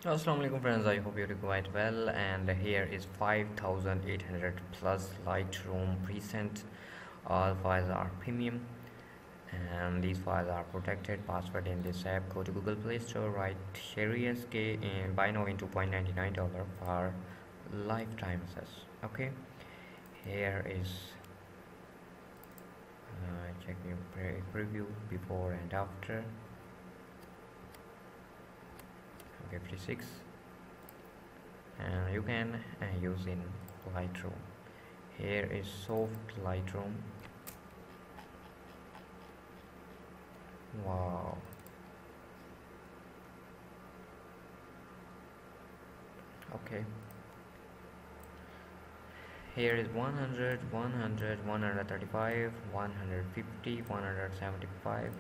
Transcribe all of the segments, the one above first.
Assalamu alaikum friends, I hope you're doing quite well. And here is 5800 plus Lightroom present. All files are premium and these files are protected. Password in this app, go to Google Play Store, write Sheri SK and buy now in $2.99 for lifetime access. Okay, here is check your preview before and after. 56 and you can use in Lightroom. Here is soft Lightroom. Wow, okay, here is 100 100 135 150 175.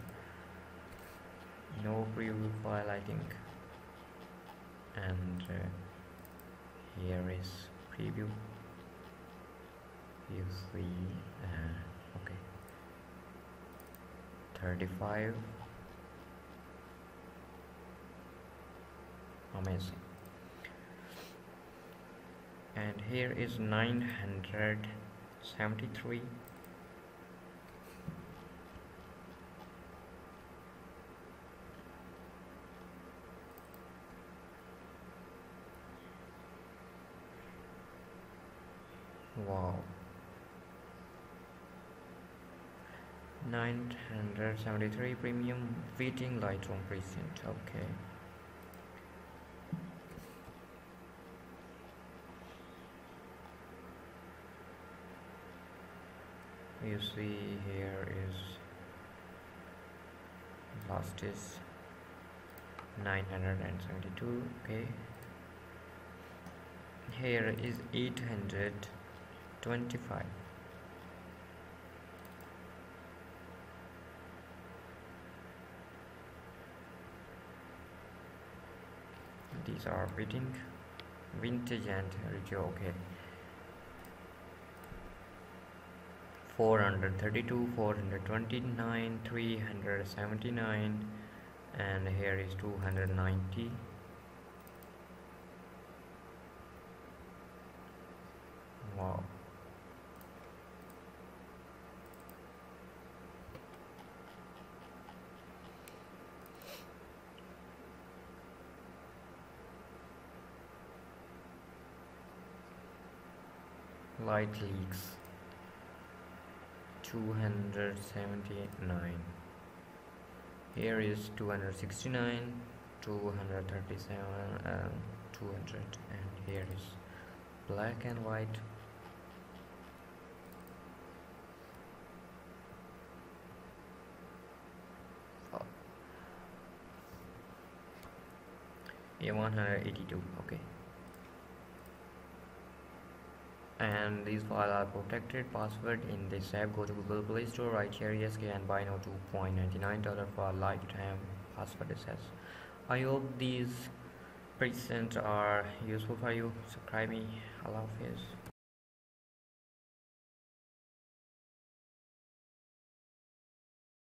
No preview file, I think. And here is preview. You see okay, 35. Amazing. And here is 973. Wow, 973 premium waiting Lightroom present. Okay, you see here is last is 972. okay, here is 825. These are bidding vintage and retro. Okay, 432, 429, 379, and here is 290. Wow, light leaks 279. Here is 269, 237, and 200, and here is black and white. Yeah, 182. okay, and these files are protected. Password in this app, go to Google Play Store, write Sheri SK and buy now $2.99 for a lifetime password access. I hope these presents are useful for you. Subscribe me. Allah Hafiz.